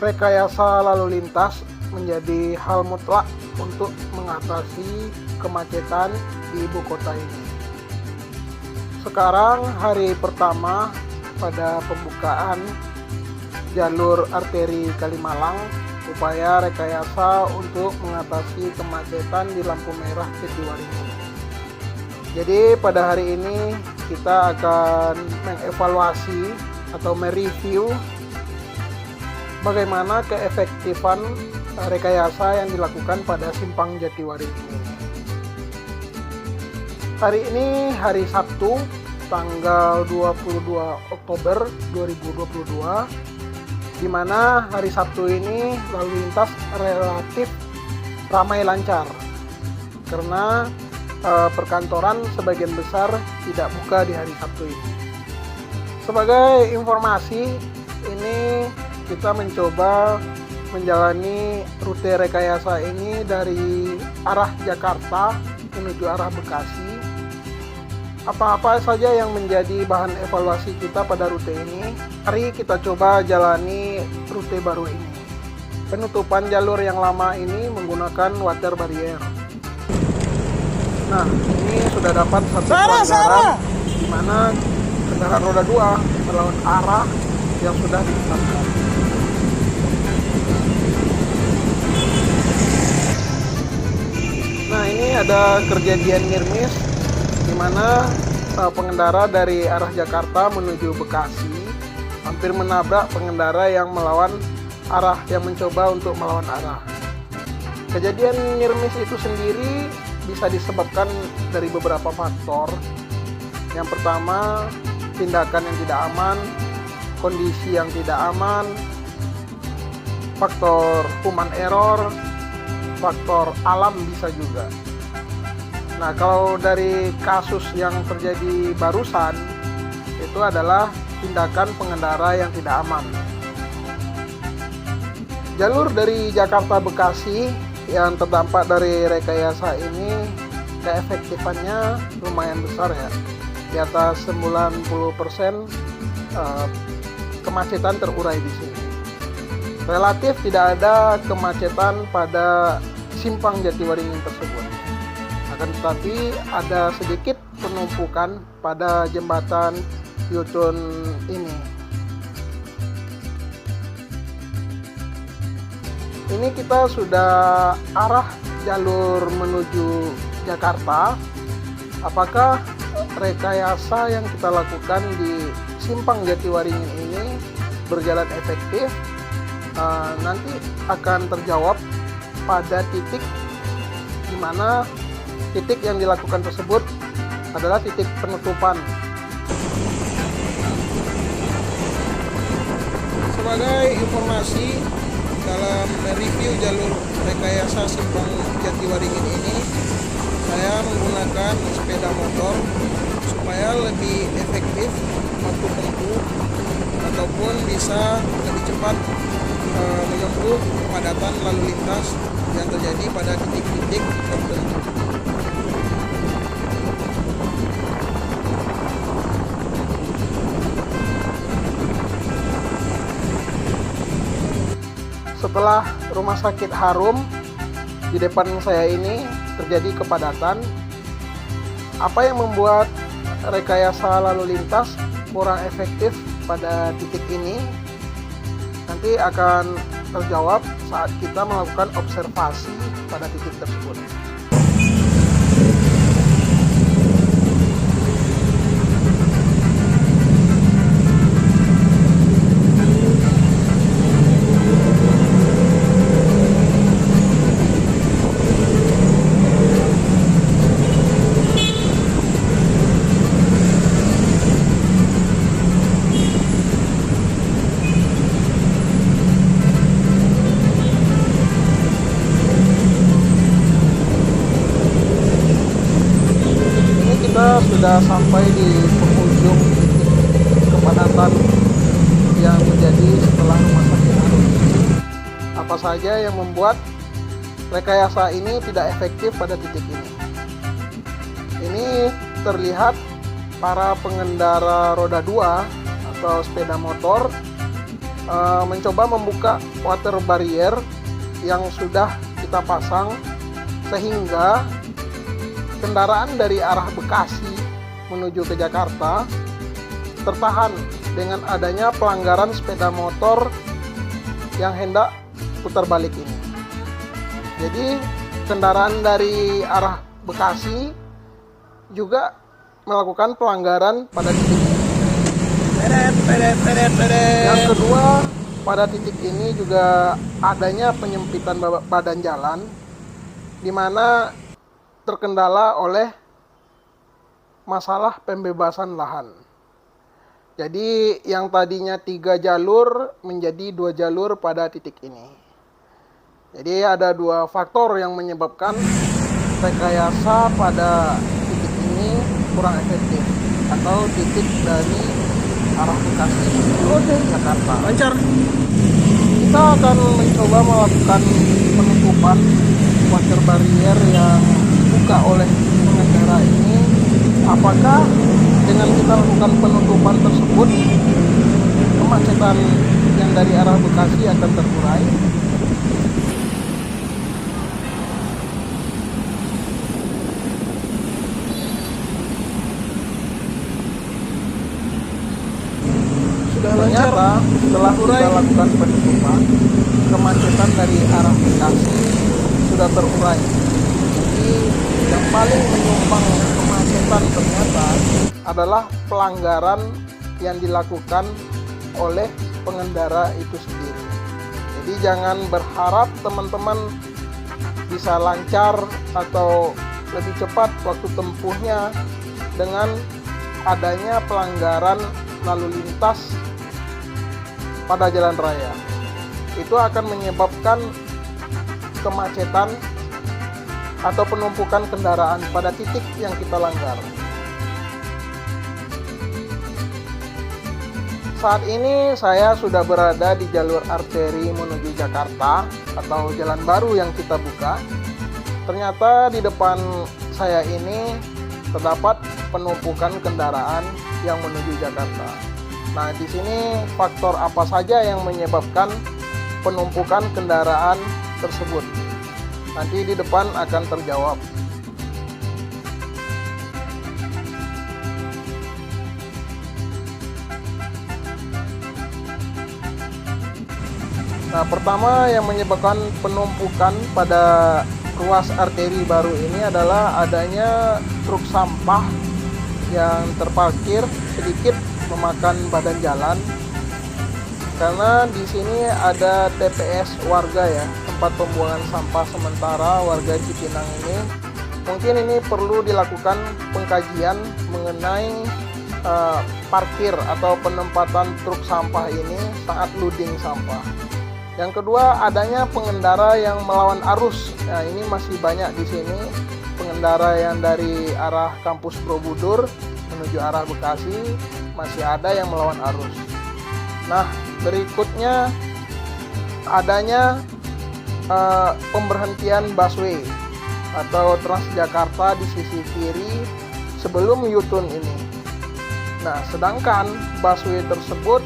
rekayasa lalu lintas menjadi hal mutlak untuk mengatasi kemacetan di ibu kota ini. Sekarang hari pertama pada pembukaan jalur arteri Kalimalang, upaya rekayasa untuk mengatasi kemacetan di lampu merah Jatiwaringin. Jadi pada hari ini kita akan mengevaluasi atau mereview bagaimana keefektifan rekayasa yang dilakukan pada simpang Jatiwaringin ini. Hari ini hari Sabtu tanggal 22 Oktober 2022, di mana hari Sabtu ini lalu lintas relatif ramai lancar karena perkantoran sebagian besar tidak buka di hari Sabtu ini. Sebagai informasi, ini kita mencoba menjalani rute rekayasa ini dari arah Jakarta menuju arah Bekasi. Apa-apa saja yang menjadi bahan evaluasi kita pada rute ini, mari kita coba jalani rute baru ini. Penutupan jalur yang lama ini menggunakan water barrier. Nah, ini sudah dapat satu pelanggaran di mana kendaraan roda 2 melawan arah yang sudah ditetapkan. Nah, ini ada kejadian nirmis di mana pengendara dari arah Jakarta menuju Bekasi hampir menabrak pengendara yang melawan arah, yang mencoba untuk melawan arah. Kejadian nirmis itu sendiri bisa disebabkan dari beberapa faktor. Yang pertama, tindakan yang tidak aman, kondisi yang tidak aman, faktor human error, faktor alam bisa juga. Nah, kalau dari kasus yang terjadi barusan, itu adalah tindakan pengendara yang tidak aman. Jalur dari Jakarta Bekasi yang terdampak dari rekayasa ini, keefektifannya lumayan besar ya, di atas 90% kemacetan terurai di sini. Relatif tidak ada kemacetan pada simpang Jatiwaringin tersebut. Akan tetapi ada sedikit penumpukan pada jembatan U-turn ini. Ini kita sudah arah jalur menuju Jakarta. Apakah rekayasa yang kita lakukan di simpang Jatiwaringin ini berjalan efektif? Nanti akan terjawab pada titik di mana titik yang dilakukan tersebut adalah titik penutupan. Sebagai informasi, dalam mereview jalur rekayasa simpang Jatiwaringin ini, saya menggunakan sepeda motor supaya lebih efektif waktu tempuh ataupun bisa lebih cepat menempuh kepadatan lalu lintas yang terjadi pada titik-titik tertentu. Setelah Rumah Sakit Harum di depan saya ini terjadi kepadatan, apa yang membuat rekayasa lalu lintas kurang efektif pada titik ini nanti akan terjawab saat kita melakukan observasi pada titik tersebut. Sudah sampai di penghujung kepadatan yang terjadi setelah Rumah Sakit Harum. Apa saja yang membuat rekayasa ini tidak efektif pada titik ini? Ini terlihat para pengendara roda 2 atau sepeda motor mencoba membuka water barrier yang sudah kita pasang, sehingga kendaraan dari arah Bekasi menuju ke Jakarta tertahan dengan adanya pelanggaran sepeda motor yang hendak putar balik ini. Jadi kendaraan dari arah Bekasi juga melakukan pelanggaran pada titik ini. Yang kedua, pada titik ini juga adanya penyempitan badan jalan, di mana terkendala oleh masalah pembebasan lahan. Jadi yang tadinya 3 jalur menjadi 2 jalur pada titik ini. Jadi ada 2 faktor yang menyebabkan rekayasa pada titik ini kurang efektif, atau titik dari arah Bekasi menuju Jakarta. Lancar. Kita akan mencoba melakukan penutupan water barrier yang dibuka oleh pengendara ini. Apakah dengan kita lakukan penutupan tersebut, kemacetan yang dari arah Bekasi akan terurai? Ternyata setelah kita lakukan penutupan, kemacetan dari arah Bekasi sudah terurai. Jadi yang paling menyumbang kemacetan ternyata adalah pelanggaran yang dilakukan oleh pengendara itu sendiri. Jadi jangan berharap teman-teman bisa lancar atau lebih cepat waktu tempuhnya dengan adanya pelanggaran lalu lintas pada jalan raya. Itu akan menyebabkan kemacetan atau penumpukan kendaraan pada titik yang kita langgar. Saat ini saya sudah berada di jalur arteri menuju Jakarta atau jalan baru yang kita buka. Ternyata di depan saya ini terdapat penumpukan kendaraan yang menuju Jakarta. Nah, di sini faktor apa saja yang menyebabkan penumpukan kendaraan tersebut? Nanti di depan akan terjawab. Nah, pertama yang menyebabkan penumpukan pada ruas arteri baru ini adalah adanya truk sampah yang terparkir sedikit memakan badan jalan, karena di sini ada TPS warga ya, tempat pembuangan sampah sementara warga Cipinang ini. Mungkin ini perlu dilakukan pengkajian mengenai parkir atau penempatan truk sampah ini saat loading sampah. Yang kedua, adanya pengendara yang melawan arus. Nah, ini masih banyak di sini pengendara yang dari arah kampus Borobudur menuju arah Bekasi, masih ada yang melawan arus. Nah, berikutnya adanya pemberhentian busway atau Transjakarta di sisi kiri sebelum U-turn ini. Nah, sedangkan busway tersebut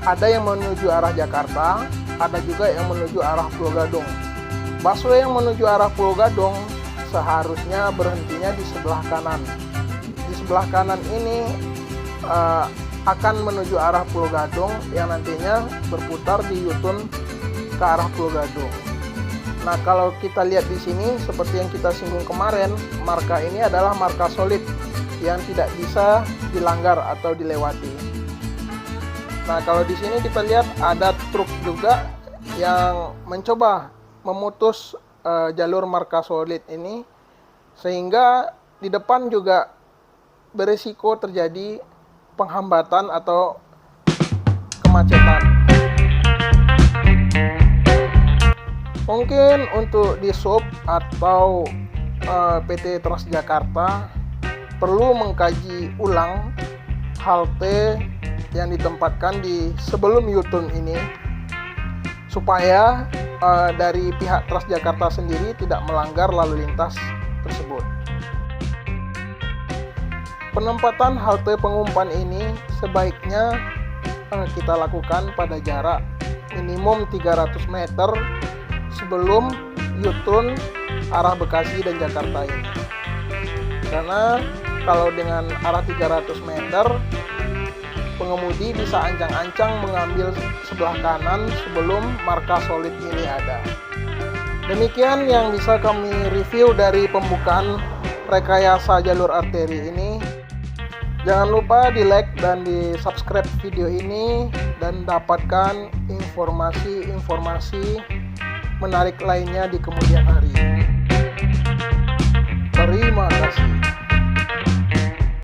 ada yang menuju arah Jakarta, ada juga yang menuju arah Pulau Gadung. Busway yang menuju arah Pulau Gadung seharusnya berhentinya di sebelah kanan. Di sebelah kanan ini akan menuju arah Pulau Gadung yang nantinya berputar di U-turn ke arah Pulau Gadung. Nah, kalau kita lihat di sini seperti yang kita singgung kemarin, marka ini adalah marka solid yang tidak bisa dilanggar atau dilewati. Nah, kalau di sini kita lihat ada truk juga yang mencoba memutus jalur marka solid ini, sehingga di depan juga berisiko terjadi penghambatan atau kemacetan. Mungkin untuk di sub atau PT Transjakarta perlu mengkaji ulang halte yang ditempatkan di sebelum U-turn ini, supaya dari pihak Transjakarta sendiri tidak melanggar lalu lintas tersebut. Penempatan halte pengumpan ini sebaiknya kita lakukan pada jarak minimum 300 meter sebelum U-turn arah Bekasi dan Jakarta ini. Karena kalau dengan arah 300 meter, pengemudi bisa ancang-ancang mengambil sebelah kanan sebelum marka solid ini ada. Demikian yang bisa kami review dari pembukaan rekayasa jalur arteri ini. Jangan lupa di like dan di subscribe video ini dan dapatkan informasi-informasi menarik lainnya di kemudian hari. Terima kasih.